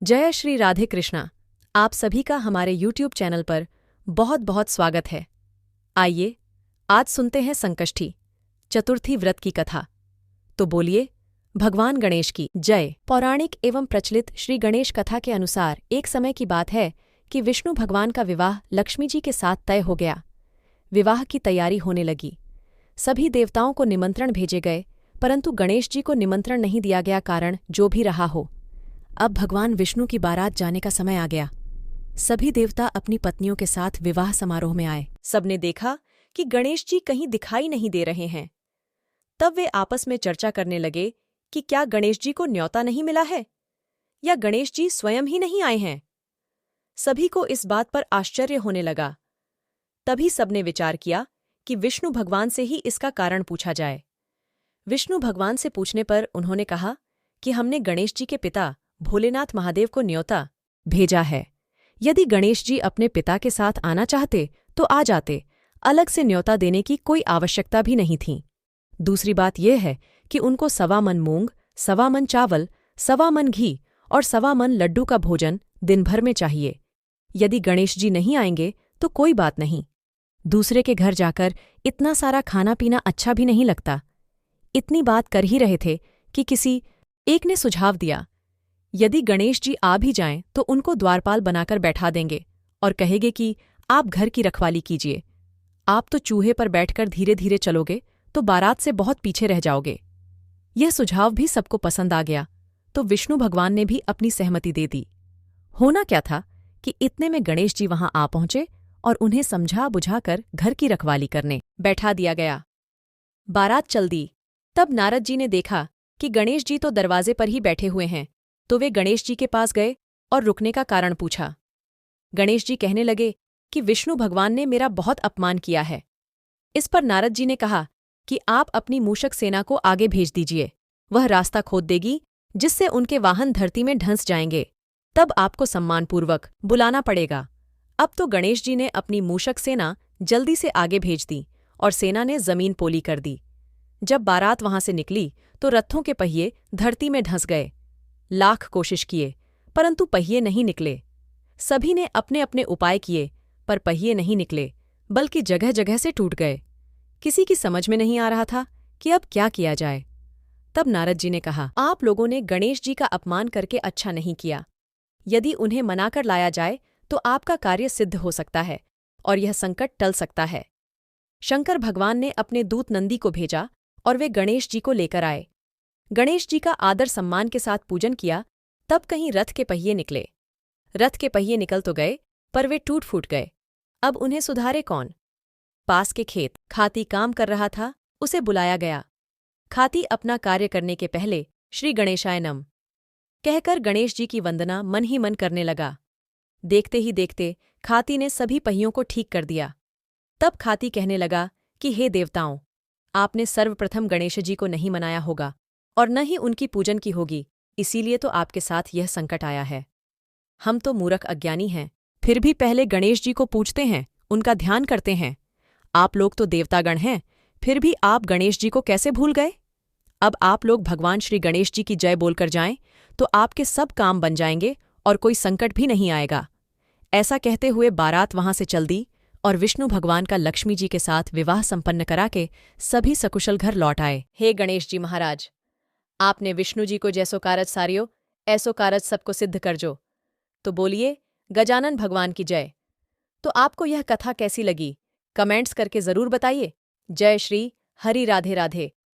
जय श्री राधे कृष्णा। आप सभी का हमारे YouTube चैनल पर बहुत बहुत स्वागत है। आइए आज सुनते हैं संकष्टी चतुर्थी व्रत की कथा। तो बोलिए भगवान गणेश की जय। पौराणिक एवं प्रचलित श्री गणेश कथा के अनुसार एक समय की बात है कि विष्णु भगवान का विवाह लक्ष्मी जी के साथ तय हो गया। विवाह की तैयारी होने लगी। सभी देवताओं को निमंत्रण भेजे गए, परंतु गणेश जी को निमंत्रण नहीं दिया गया। कारण जो भी रहा हो, अब भगवान विष्णु की बारात जाने का समय आ गया। सभी देवता अपनी पत्नियों के साथ विवाह समारोह में आए। सबने देखा कि गणेश जी कहीं दिखाई नहीं दे रहे हैं। तब वे आपस में चर्चा करने लगे कि क्या गणेश जी को न्योता नहीं मिला है या गणेश जी स्वयं ही नहीं आए हैं। सभी को इस बात पर आश्चर्य होने लगा। तभी सबने विचार किया कि विष्णु भगवान से ही इसका कारण पूछा जाए। विष्णु भगवान से पूछने पर उन्होंने कहा कि हमने गणेश जी के पिता भोलेनाथ महादेव को न्योता भेजा है। यदि गणेश जी अपने पिता के साथ आना चाहते तो आ जाते, अलग से न्योता देने की कोई आवश्यकता भी नहीं थी। दूसरी बात यह है कि उनको 1.25 मन मूंग, 1.25 मन चावल, 1.25 मन घी और 1.25 मन लड्डू का भोजन दिन भर में चाहिए। यदि गणेश जी नहीं आएंगे तो कोई बात नहीं। दूसरे के घर जाकर इतना सारा खाना पीना अच्छा भी नहीं लगता। इतनी बात कर ही रहे थे कि किसी एक ने सुझाव दिया, यदि गणेश जी आ भी जाएं तो उनको द्वारपाल बनाकर बैठा देंगे और कहेंगे कि आप घर की रखवाली कीजिए। आप तो चूहे पर बैठकर धीरे धीरे चलोगे तो बारात से बहुत पीछे रह जाओगे। यह सुझाव भी सबको पसंद आ गया, तो विष्णु भगवान ने भी अपनी सहमति दे दी। होना क्या था कि इतने में गणेश जी वहां आ पहुंचे और उन्हें समझा बुझाकर घर की रखवाली करने बैठा दिया गया। बारात चल दी। तब नारद जी ने देखा कि गणेश जी तो दरवाजे पर ही बैठे हुए हैं, तो वे गणेश जी के पास गए और रुकने का कारण पूछा। गणेश जी कहने लगे कि विष्णु भगवान ने मेरा बहुत अपमान किया है। इस पर नारद जी ने कहा कि आप अपनी मूषक सेना को आगे भेज दीजिए, वह रास्ता खोद देगी जिससे उनके वाहन धरती में ढंस जाएंगे। तब आपको सम्मानपूर्वक बुलाना पड़ेगा। अब तो गणेश जी ने अपनी मूषक सेना जल्दी से आगे भेज दी और सेना ने जमीन पोली कर दी। जब बारात वहां से निकली तो रथों के पहिए धरती में ढंस गए। लाख कोशिश किए परंतु पहिए नहीं निकले। सभी ने अपने अपने उपाय किए पर पहिए नहीं निकले, बल्कि जगह जगह से टूट गए। किसी की समझ में नहीं आ रहा था कि अब क्या किया जाए। तब नारद जी ने कहा, आप लोगों ने गणेश जी का अपमान करके अच्छा नहीं किया। यदि उन्हें मनाकर लाया जाए तो आपका कार्य सिद्ध हो सकता है और यह संकट टल सकता है। शंकर भगवान ने अपने दूत नंदी को भेजा और वे गणेश जी को लेकर आए। गणेश जी का आदर सम्मान के साथ पूजन किया। तब कहीं रथ के पहिए निकले। रथ के पहिए निकल तो गए पर वे टूट फूट गए। अब उन्हें सुधारे कौन? पास के खेत खाती काम कर रहा था, उसे बुलाया गया। खाती अपना कार्य करने के पहले श्री गणेशाय नमः कहकर गणेश जी की वंदना मन ही मन करने लगा। देखते ही देखते खाती ने सभी पहियों को ठीक कर दिया। तब खाती कहने लगा कि हे देवताओं, आपने सर्वप्रथम गणेश जी को नहीं मनाया होगा और न ही उनकी पूजन की होगी, इसीलिए तो आपके साथ यह संकट आया है। हम तो मूर्ख अज्ञानी हैं, फिर भी पहले गणेश जी को पूजते हैं, उनका ध्यान करते हैं। आप लोग तो देवतागण हैं, फिर भी आप गणेश जी को कैसे भूल गए? अब आप लोग भगवान श्री गणेश जी की जय बोलकर जाएं तो आपके सब काम बन जाएंगे और कोई संकट भी नहीं आएगा। ऐसा कहते हुए बारात वहां से चल दी और विष्णु भगवान का लक्ष्मी जी के साथ विवाह संपन्न करा के सभी सकुशल घर लौट आए। हे गणेश जी महाराज, आपने विष्णु जी को जैसो कारज सारियो, ऐसो कारज सबको सिद्ध कर जो। तो बोलिए गजानन भगवान की जय। तो आपको यह कथा कैसी लगी, कमेंट्स करके जरूर बताइए। जय श्री हरि राधे राधे।